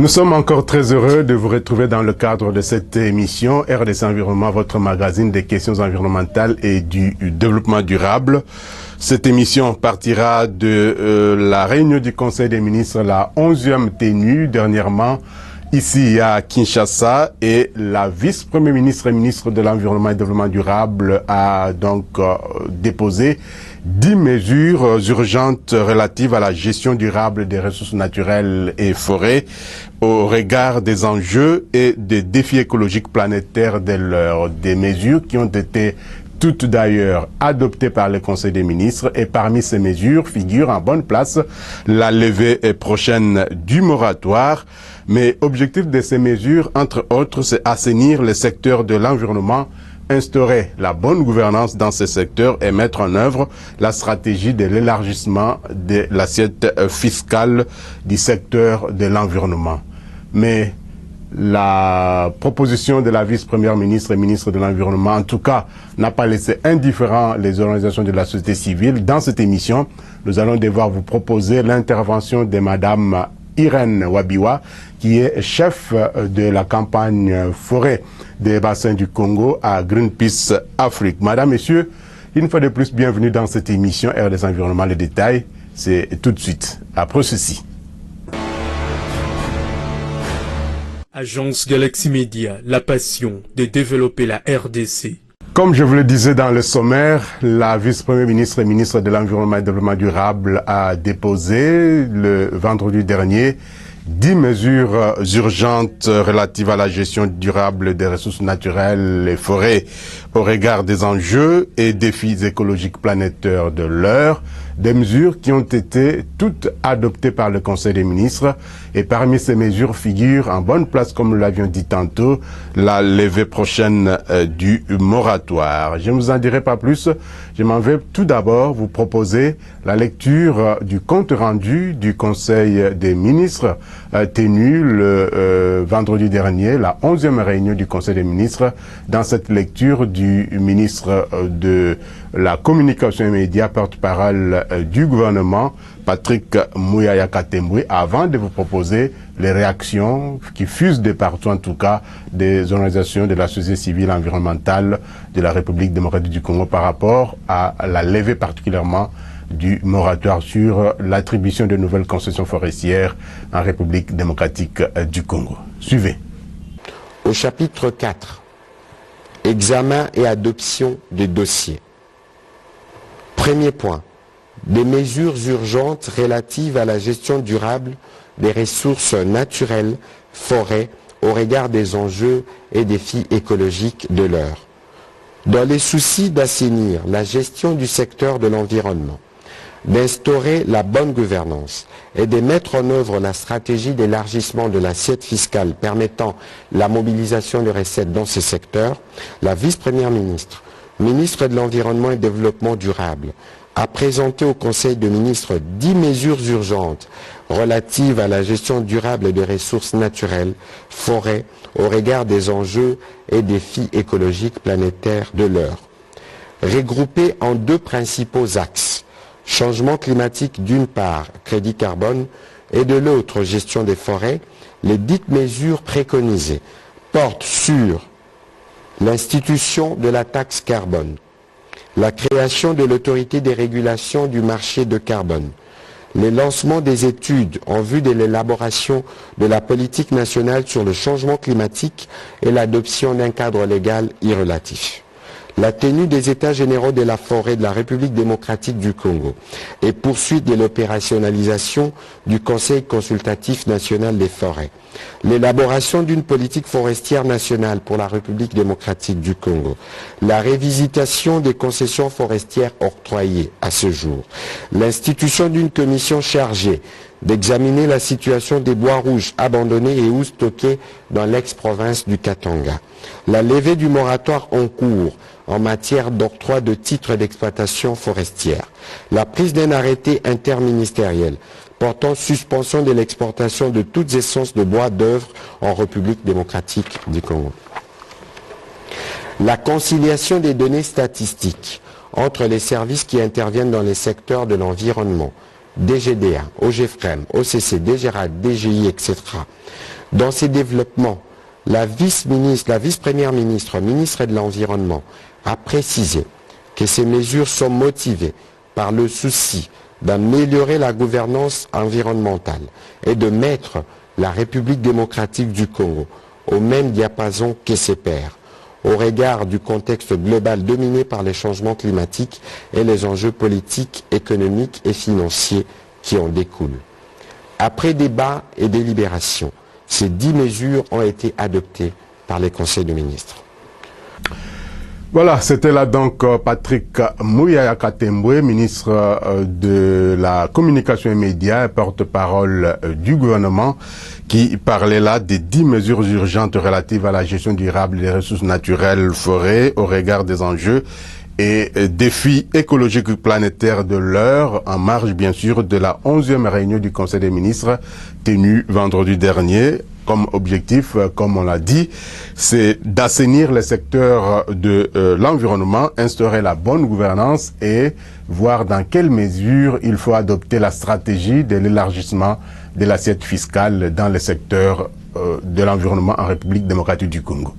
Nous sommes encore très heureux de vous retrouver dans le cadre de cette émission RDC Environnement, votre magazine des questions environnementales et du développement durable. Cette émission partira de la réunion du Conseil des ministres, la 11e tenue dernièrement ici à Kinshasa, et la vice-premier ministre et ministre de l'Environnement et du Développement durable a donc déposé 10 mesures urgentes relatives à la gestion durable des ressources naturelles et forêts au regard des enjeux et des défis écologiques planétaires de l'heure. Des mesures qui ont été toutes d'ailleurs adoptées par le Conseil des ministres, et parmi ces mesures figure en bonne place la levée prochaine du moratoire. Mais objectif de ces mesures, entre autres, c'est assainir le secteur de l'environnement, instaurer la bonne gouvernance dans ce secteur et mettre en œuvre la stratégie de l'élargissement de l'assiette fiscale du secteur de l'environnement. Mais la proposition de la vice-première ministre et ministre de l'Environnement, en tout cas, n'a pas laissé indifférents les organisations de la société civile. Dans cette émission, nous allons devoir vous proposer l'intervention de Madame Irène Wabiwa, qui est chef de la campagne forêt des bassins du Congo à Greenpeace Afrique. Madame, Messieurs, une fois de plus, bienvenue dans cette émission RDC Environnement. Les détails, c'est tout de suite, après ceci. Agence Galaxy Media, la passion de développer la RDC. Comme je vous le disais dans le sommaire, la vice-première ministre et ministre de l'Environnement et du Développement durable a déposé le vendredi dernier 10 mesures urgentes relatives à la gestion durable des ressources naturelles et forêts au regard des enjeux et défis écologiques planétaires de l'heure. Des mesures qui ont été toutes adoptées par le Conseil des ministres, et parmi ces mesures figure en bonne place, comme nous l'avions dit tantôt, la levée prochaine du moratoire. Je ne vous en dirai pas plus, je m'en vais tout d'abord vous proposer la lecture du compte rendu du Conseil des ministres tenu le vendredi dernier, la 11e réunion du Conseil des ministres. Dans cette lecture du ministre de la communication et médias, porte-parole du gouvernement, Patrick Mouyaya Katembwe, avant de vous proposer les réactions qui fusent de partout, en tout cas, des organisations de la société civile environnementale de la République démocratique du Congo par rapport à la levée particulièrement du moratoire sur l'attribution de nouvelles concessions forestières en République démocratique du Congo. Suivez. Au chapitre 4, examen et adoption des dossiers. Premier point, des mesures urgentes relatives à la gestion durable des ressources naturelles, forêts, au regard des enjeux et défis écologiques de l'heure. Dans les soucis d'assainir la gestion du secteur de l'environnement, d'instaurer la bonne gouvernance et de mettre en œuvre la stratégie d'élargissement de l'assiette fiscale permettant la mobilisation de recettes dans ce secteur, la vice-première ministre, ministre de l'Environnement et du Développement durable, a présenté au Conseil des ministres 10 mesures urgentes relatives à la gestion durable des ressources naturelles, forêts, au regard des enjeux et défis écologiques planétaires de l'heure. Regroupées en 2 principaux axes, changement climatique d'une part, crédit carbone, et de l'autre, gestion des forêts, les dites mesures préconisées portent sur l'institution de la taxe carbone, la création de l'autorité des régulations du marché de carbone, le lancement des études en vue de l'élaboration de la politique nationale sur le changement climatique et l'adoption d'un cadre légal y relatif. La tenue des États généraux de la forêt de la République démocratique du Congo et poursuite de l'opérationnalisation du Conseil consultatif national des forêts. L'élaboration d'une politique forestière nationale pour la République démocratique du Congo. La révisitation des concessions forestières octroyées à ce jour. L'institution d'une commission chargée d'examiner la situation des bois rouges abandonnés et ou stockés dans l'ex-province du Katanga. La levée du moratoire en cours en matière d'octroi de titres d'exploitation forestière. La prise d'un arrêté interministériel portant suspension de l'exportation de toutes essences de bois d'œuvre en République démocratique du Congo. La conciliation des données statistiques entre les services qui interviennent dans les secteurs de l'environnement, DGDA, OGFREM, OCC, DGRAD, DGI, etc. Dans ces développements, la vice-première ministre, ministre de l'Environnement, a précisé que ces mesures sont motivées par le souci d'améliorer la gouvernance environnementale et de mettre la République démocratique du Congo au même diapason que ses pairs, au regard du contexte global dominé par les changements climatiques et les enjeux politiques, économiques et financiers qui en découlent. Après débat et délibération, ces 10 mesures ont été adoptées par les conseils de ministres. Voilà, c'était là donc Patrick Mouyaya Katembwe, ministre de la Communication et Médias, porte-parole du gouvernement, qui parlait là des 10 mesures urgentes relatives à la gestion durable des ressources naturelles, forêts, au regard des enjeux et défis écologiques planétaires de l'heure, en marge bien sûr de la 11e réunion du Conseil des ministres tenue vendredi dernier. Comme objectif, comme on l'a dit, c'est d'assainir le secteur de l'environnement, instaurer la bonne gouvernance et voir dans quelle mesure il faut adopter la stratégie de l'élargissement de l'assiette fiscale dans le secteur de l'environnement en République démocratique du Congo.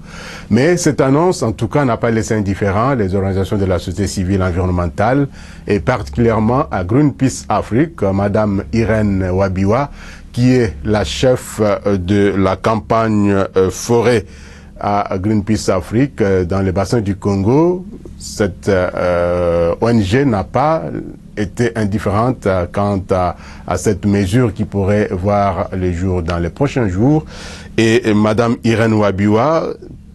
Mais cette annonce, en tout cas, n'a pas laissé indifférents les organisations de la société civile environnementale et particulièrement à Greenpeace Afrique, Madame Irène Wabiwa, qui est la chef de la campagne forêt à Greenpeace Afrique dans le bassin du Congo. Cette ONG n'a pas été indifférente quant à cette mesure qui pourrait voir le jour dans les prochains jours. Et Madame Irène Wabiwa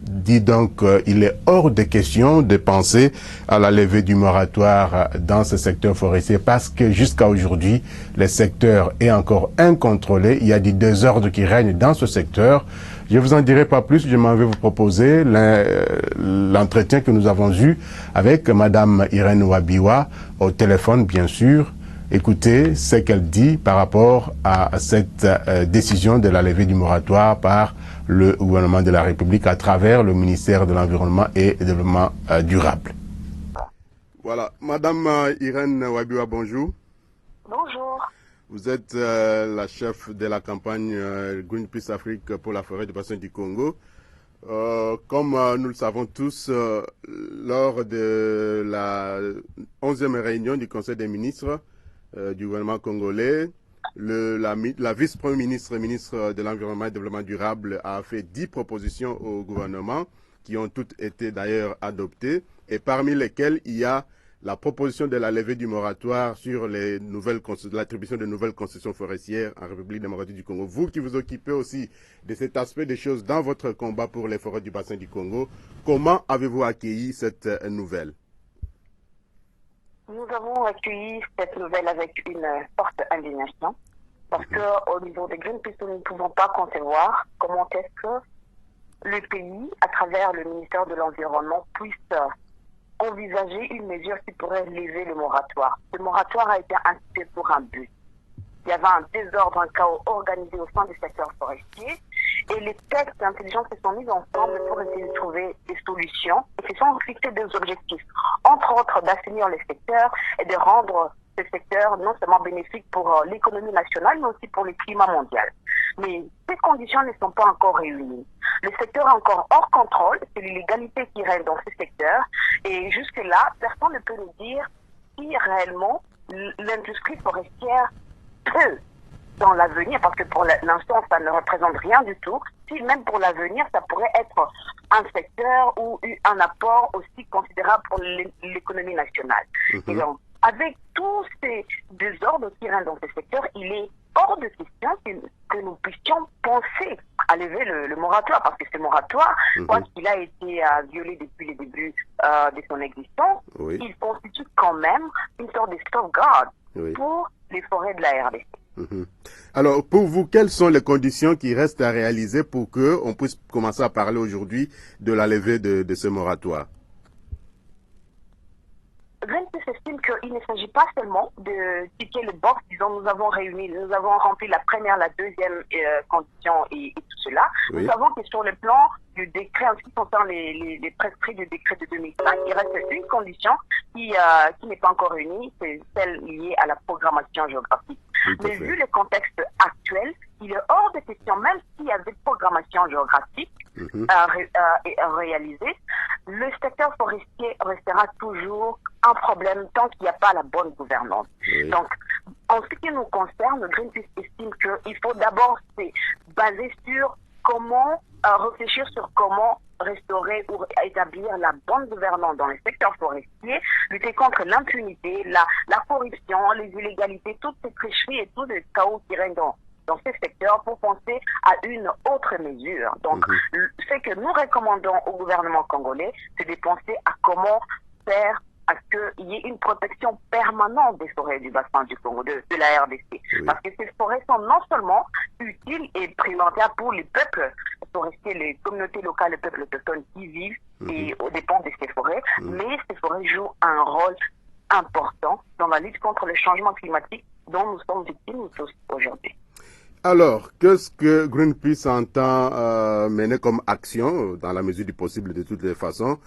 dit donc qu'il est hors de question de penser à la levée du moratoire dans ce secteur forestier parce que jusqu'à aujourd'hui, le secteur est encore incontrôlé. Il y a des désordres qui règnent dans ce secteur. Je vous en dirai pas plus. Je m'en vais vous proposer l'entretien que nous avons eu avec Madame Irène Wabiwa au téléphone, bien sûr. Écoutez ce qu'elle dit par rapport à cette décision de la levée du moratoire par le gouvernement de la République à travers le ministère de l'Environnement et du Développement durable. Voilà. Madame Irène Wabiwa, bonjour. Bonjour. Vous êtes la chef de la campagne Greenpeace Afrique pour la forêt du bassin du Congo. Comme nous le savons tous, lors de la 11e réunion du Conseil des ministres du gouvernement congolais, la vice-première ministre, ministre de l'Environnement et du Développement durable, a fait 10 propositions au gouvernement qui ont toutes été d'ailleurs adoptées et parmi lesquelles il y a la proposition de la levée du moratoire sur l'attribution de nouvelles concessions forestières en République démocratique du Congo. Vous qui vous occupez aussi de cet aspect des choses dans votre combat pour les forêts du bassin du Congo, comment avez-vous accueilli cette nouvelle? Nous avons accueilli cette nouvelle avec une forte indignation parce qu'au niveau de Greenpeace, nous ne pouvons pas concevoir comment est-ce que le pays, à travers le ministère de l'Environnement, puisse envisager une mesure qui pourrait lever le moratoire. Ce moratoire a été institué pour un but. Il y avait un désordre, un chaos organisé au sein du secteur forestier et les textes intelligents se sont mis ensemble pour essayer de trouver des solutions et se sont fixés des objectifs, entre autres d'assainir le secteur et de rendre ce secteur non seulement bénéfique pour l'économie nationale mais aussi pour le climat mondial. Mais ces conditions ne sont pas encore réunies. Le secteur est encore hors contrôle, c'est l'illégalité qui règne dans ce secteur et jusque-là, personne ne peut nous dire si réellement l'industrie forestière peut, dans l'avenir, parce que pour l'instant, ça ne représente rien du tout, si même pour l'avenir, ça pourrait être un secteur ou un apport aussi considérable pour l'économie nationale. Et donc, avec tous ces désordres qui règnent dans ce secteur, il est hors de question que nous puissions penser à lever le moratoire, parce que ce moratoire, quoi qu'il a été violé depuis le début de son existence, il constitue quand même une sorte de sauvegarde pour les forêts de la RDC. Alors, pour vous, quelles sont les conditions qui restent à réaliser pour qu'on puisse commencer à parler aujourd'hui de la levée de ce moratoire? Greenpeace estime qu'il ne s'agit pas seulement de ticker le box, disons nous avons rempli la première, la deuxième condition et tout cela. Oui. Nous savons que sur le plan du décret, en ce qui concerne les prescrits du décret de 2005, il reste une condition qui n'est pas encore réunie, c'est celle liée à la programmation géographique. Mais vu le contexte actuel, il est hors de question, même s'il y avait de programmation géographique réalisée, le secteur forestier restera toujours un problème tant qu'il n'y a pas la bonne gouvernance. Oui. Donc, en ce qui nous concerne, Greenpeace estime qu'il faut d'abord se baser sur comment réfléchir sur comment restaurer ou établir la bonne gouvernance dans le secteur forestier, lutter contre l'impunité, la corruption, les illégalités, toutes ces tricheries et tout le chaos qui règne dans ce secteur pour penser à une autre mesure. Donc, ce que nous recommandons au gouvernement congolais, c'est de penser à comment faire à qu'il y ait une protection permanente des forêts du bassin du Congo, de la RDC. Oui. Parce que ces forêts sont non seulement utiles et primordiales pour les peuples forestiers, les communautés locales, les peuples autochtones qui vivent et aux dépens de ces forêts, mais ces forêts jouent un rôle important dans la lutte contre le changement climatique dont nous sommes victimes tous aujourd'hui. Alors, qu'est-ce que Greenpeace entend mener comme action, dans la mesure du possible de toutes les façons,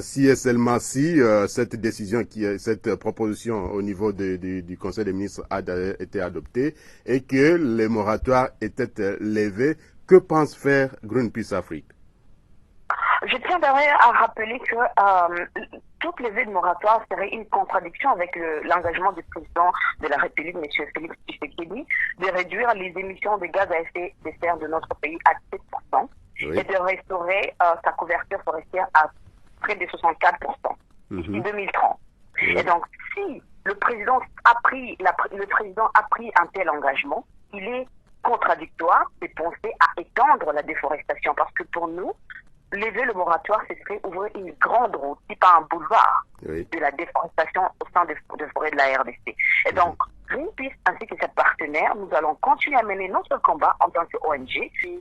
si et seulement si cette décision, cette proposition au niveau du Conseil des ministres a été adoptée et que les moratoires étaient levés, que pense faire Greenpeace Afrique? Je tiens d'ailleurs à rappeler que toute levée de moratoire serait une contradiction avec l'engagement du président de la République, M. Félix Tshisekedi, de réduire les émissions de gaz à effet de serre de notre pays à 7% et de restaurer sa couverture forestière à près de 64% d'ici 2030. Et donc, si le président a pris un tel engagement, il est contradictoire de penser à étendre la déforestation parce que pour nous, lever le moratoire, ce serait ouvrir une grande route, si pas un boulevard, de la déforestation au sein des forêts de la RDC. Et donc, Greenpeace ainsi que ses partenaires, nous allons continuer à mener notre combat en tant qu'ONG. Puis,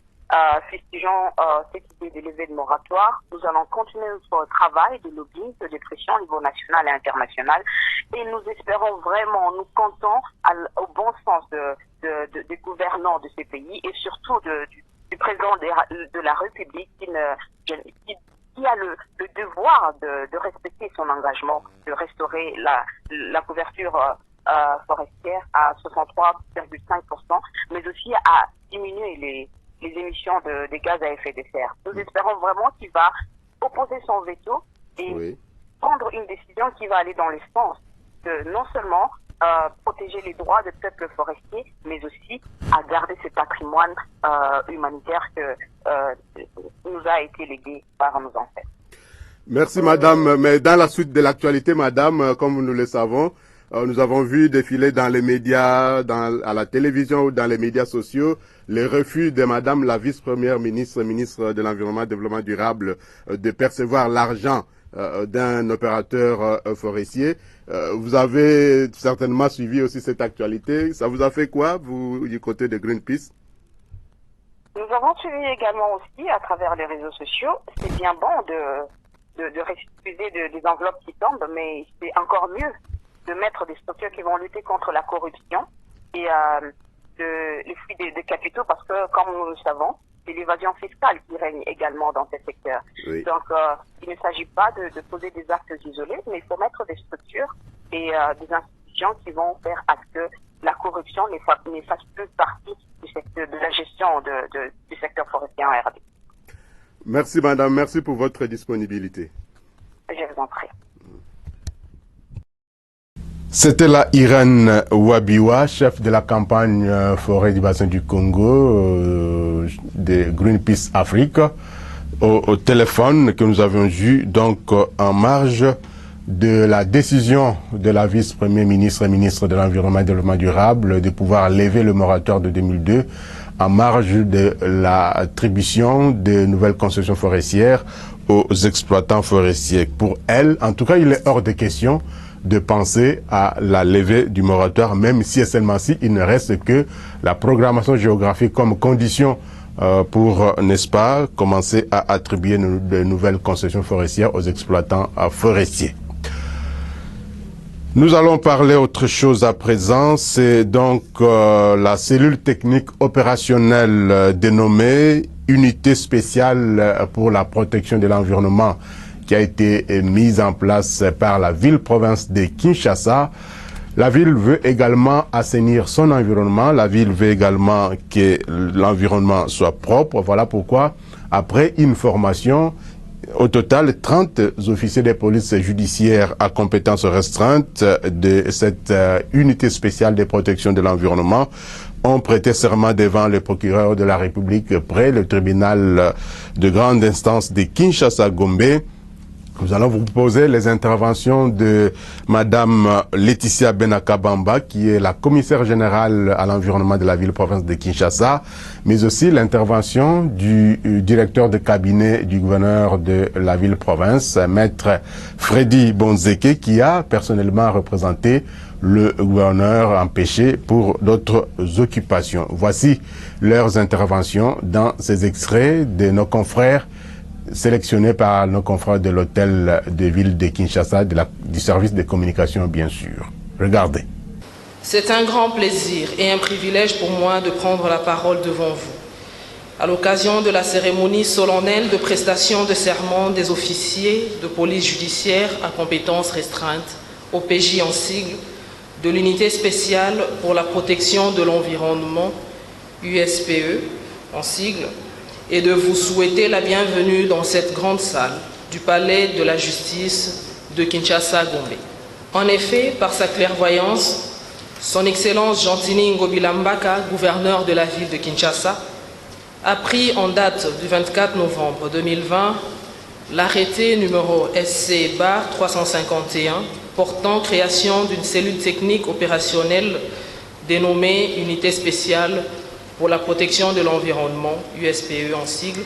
fustigeons cette idée de lever le moratoire. Nous allons continuer notre travail de lobbying, de pression au niveau national et international. Et nous espérons vraiment, nous comptons au bon sens des gouvernants de ces pays et surtout du président de la République qui a le devoir de respecter son engagement, de restaurer la couverture forestière à 63,5%, mais aussi à diminuer les émissions de gaz à effet de serre. Nous espérons vraiment qu'il va opposer son veto et prendre une décision qui va aller dans le sens de non seulement protéger les droits des peuples forestiers, mais aussi à garder ce patrimoine humanitaire que nous a été légué par nos ancêtres. Merci madame. Mais dans la suite de l'actualité, madame, comme nous le savons, nous avons vu défiler dans les médias, à la télévision ou dans les médias sociaux, les refus de madame la vice-première ministre de l'Environnement et du Développement durable, de percevoir l'argent d'un opérateur forestier. Vous avez certainement suivi aussi cette actualité. Ça vous a fait quoi, vous, du côté de Greenpeace? Nous avons suivi également aussi à travers les réseaux sociaux. C'est bien bon de refuser des enveloppes qui tombent, mais c'est encore mieux de mettre des structures qui vont lutter contre la corruption et les flux de capitaux, parce que, comme nous le savons, c'est l'évasion fiscale qui règne également dans ce secteur. Oui. Donc, il ne s'agit pas de poser des actes isolés, mais il faut mettre des structures et des institutions qui vont faire à ce que la corruption ne fasse plus partie de la gestion du secteur forestier en RD. Merci madame, merci pour votre disponibilité. Je vous en prie. C'était la Irène Wabiwa, chef de la campagne forêt du bassin du Congo de Greenpeace Afrique, au téléphone que nous avions eu donc en marge de la décision de la vice-premier ministre et ministre de l'Environnement et du Développement durable de pouvoir lever le moratoire de 2002 en marge de l'attribution de nouvelles concessions forestières aux exploitants forestiers. Pour elle, en tout cas, il est hors de question de penser à la levée du moratoire, même si et seulement si il ne reste que la programmation géographique comme condition pour, n'est-ce pas, commencer à attribuer de nouvelles concessions forestières aux exploitants forestiers. Nous allons parler autre chose à présent, c'est donc la cellule technique opérationnelle dénommée Unité spéciale pour la protection de l'environnement qui a été mise en place par la ville-province de Kinshasa. La ville veut également assainir son environnement, la ville veut également que l'environnement soit propre. Voilà pourquoi, après une formation, au total, 30 officiers de police judiciaire à compétences restreintes de cette unité spéciale de protection de l'environnement ont prêté serment devant le procureur de la République près le tribunal de grande instance de Kinshasa-Gombe. Nous allons vous proposer les interventions de Madame Laetitia Benakabamba, qui est la commissaire générale à l'environnement de la ville-province de Kinshasa, mais aussi l'intervention du directeur de cabinet du gouverneur de la ville-province, Maître Freddy Bonzeke, qui a personnellement représenté le gouverneur empêché pour d'autres occupations. Voici leurs interventions dans ces extraits de nos confrères sélectionnés par nos confrères de l'hôtel de ville de Kinshasa, du service de communication bien sûr. Regardez. C'est un grand plaisir et un privilège pour moi de prendre la parole devant vous, à l'occasion de la cérémonie solennelle de prestation de serment des officiers de police judiciaire à compétences restreintes, OPJ en sigle, de l'unité spéciale pour la protection de l'environnement, USPE en sigle, et de vous souhaiter la bienvenue dans cette grande salle du Palais de la Justice de Kinshasa-Gombe. En effet, par sa clairvoyance, son Excellence Gentini Ngobilambaka, gouverneur de la ville de Kinshasa, a pris en date du 24 novembre 2020 l'arrêté numéro SC-351 portant création d'une cellule technique opérationnelle dénommée Unité spéciale pour la protection de l'environnement, USPE en sigle,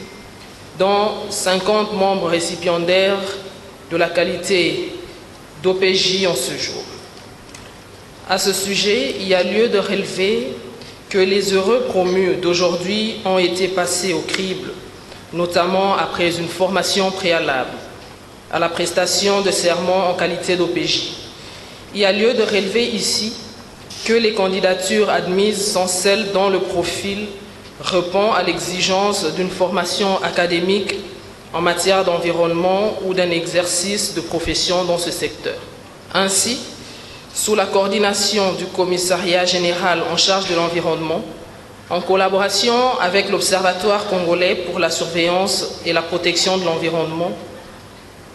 dont 50 membres récipiendaires de la qualité d'OPJ en ce jour. À ce sujet, il y a lieu de relever que les heureux promus d'aujourd'hui ont été passés au crible, notamment après une formation préalable à la prestation de serment en qualité d'OPJ. Il y a lieu de relever ici que les candidatures admises sont celles dont le profil répond à l'exigence d'une formation académique en matière d'environnement ou d'un exercice de profession dans ce secteur. Ainsi, sous la coordination du commissariat général en charge de l'environnement, en collaboration avec l'Observatoire congolais pour la surveillance et la protection de l'environnement,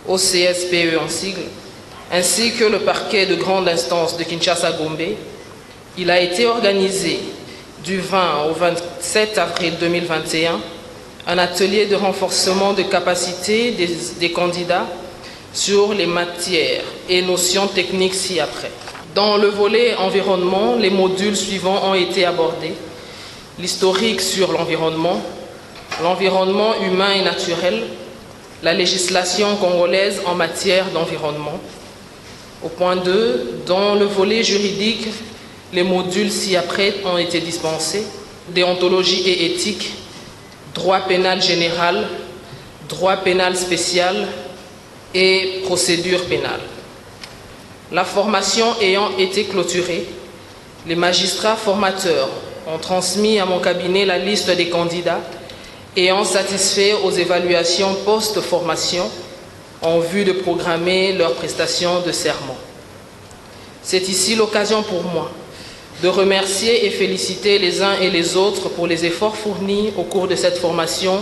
OCSPE en sigle, ainsi que le parquet de grande instance de Kinshasa-Gombe, il a été organisé du 20 au 27 avril 2021 un atelier de renforcement de capacité des candidats sur les matières et notions techniques ci-après. Dans le volet environnement, les modules suivants ont été abordés. L'historique sur l'environnement humain et naturel, la législation congolaise en matière d'environnement. Au point 2, dans le volet juridique, les modules ci-après ont été dispensés: déontologie et éthique, droit pénal général, droit pénal spécial et procédure pénale. La formation ayant été clôturée, les magistrats formateurs ont transmis à mon cabinet la liste des candidats ayant satisfait aux évaluations post-formation en vue de programmer leur prestation de serment. C'est ici l'occasion pour moi de remercier et féliciter les uns et les autres pour les efforts fournis au cours de cette formation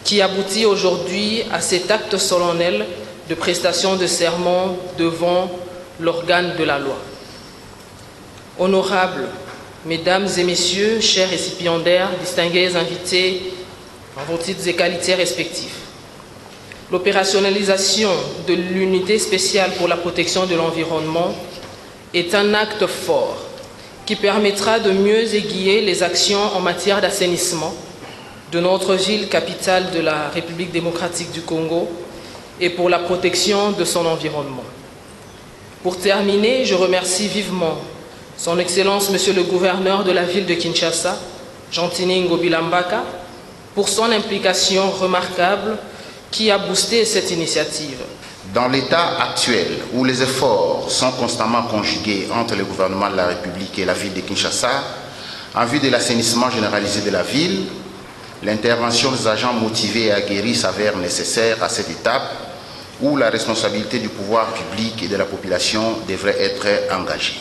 qui aboutit aujourd'hui à cet acte solennel de prestation de serment devant l'organe de la loi. Honorables, Mesdames et Messieurs, chers récipiendaires, distingués invités en vos titres et qualités respectifs, l'opérationnalisation de l'unité spéciale pour la protection de l'environnement est un acte fort qui permettra de mieux aiguiller les actions en matière d'assainissement de notre ville capitale de la République démocratique du Congo et pour la protection de son environnement. Pour terminer, je remercie vivement Son Excellence Monsieur le Gouverneur de la ville de Kinshasa, Gentini Ngobilambaka, pour son implication remarquable qui a boosté cette initiative. Dans l'état actuel, où les efforts sont constamment conjugués entre le gouvernement de la République et la ville de Kinshasa, en vue de l'assainissement généralisé de la ville, l'intervention des agents motivés et aguerris s'avère nécessaire à cette étape où la responsabilité du pouvoir public et de la population devrait être engagée.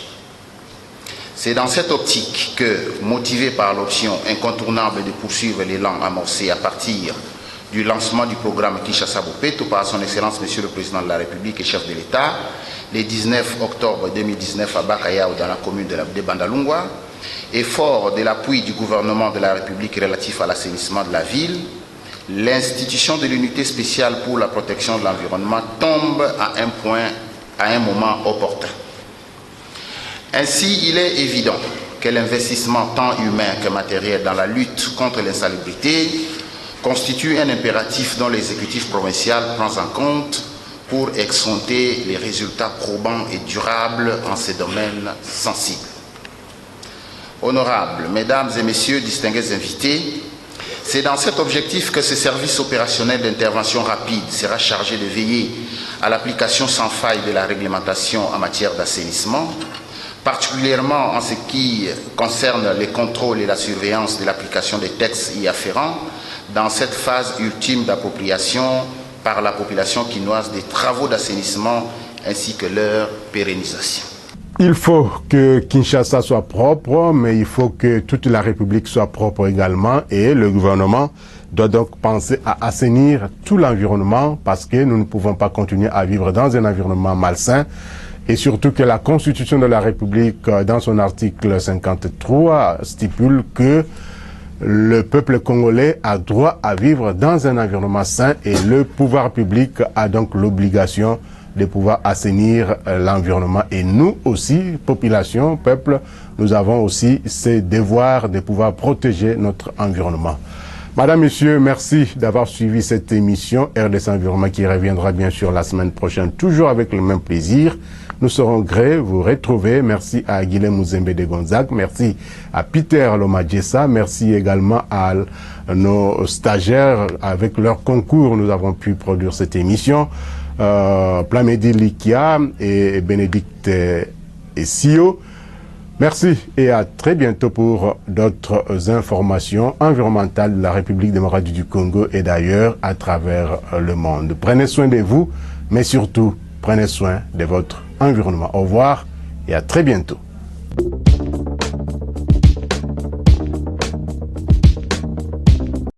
C'est dans cette optique que, motivé par l'option incontournable de poursuivre l'élan amorcé à partir du lancement du programme Kinshasa Bopeto par son Excellence Monsieur le Président de la République et chef de l'État, le 19 octobre 2019 à Bakayao dans la commune de Bandalungwa, et fort de l'appui du gouvernement de la République relatif à l'assainissement de la ville, l'institution de l'unité spéciale pour la protection de l'environnement tombe à un moment opportun. Ainsi, il est évident que l'investissement tant humain que matériel dans la lutte contre l'insalubrité constitue un impératif dont l'exécutif provincial prend en compte pour exhonter les résultats probants et durables en ces domaines sensibles. Honorables, Mesdames et Messieurs, distingués invités, c'est dans cet objectif que ce service opérationnel d'intervention rapide sera chargé de veiller à l'application sans faille de la réglementation en matière d'assainissement, particulièrement en ce qui concerne les contrôles et la surveillance de l'application des textes y afférents, dans cette phase ultime d'appropriation par la population quinoise des travaux d'assainissement ainsi que leur pérennisation. Il faut que Kinshasa soit propre, mais il faut que toute la République soit propre également, et le gouvernement doit donc penser à assainir tout l'environnement parce que nous ne pouvons pas continuer à vivre dans un environnement malsain, et surtout que la Constitution de la République, dans son article 53, stipule que le peuple congolais a droit à vivre dans un environnement sain, et le pouvoir public a donc l'obligation de pouvoir assainir l'environnement. Et nous aussi, population, peuple, nous avons aussi ce devoir de pouvoir protéger notre environnement. Madame, Monsieur, merci d'avoir suivi cette émission RDC Environnement qui reviendra bien sûr la semaine prochaine, toujours avec le même plaisir. Nous serons grés vous retrouver. Merci à Guilhem Mouzembe de Gonzague, merci à Peter Lomadjessa, merci également à nos stagiaires. Avec leur concours, nous avons pu produire cette émission. Plamedi Likia et Bénédicte Essio. Merci et à très bientôt pour d'autres informations environnementales de la République démocratique du Congo et d'ailleurs à travers le monde. Prenez soin de vous, mais surtout prenez soin de votre environnement. Au revoir et à très bientôt.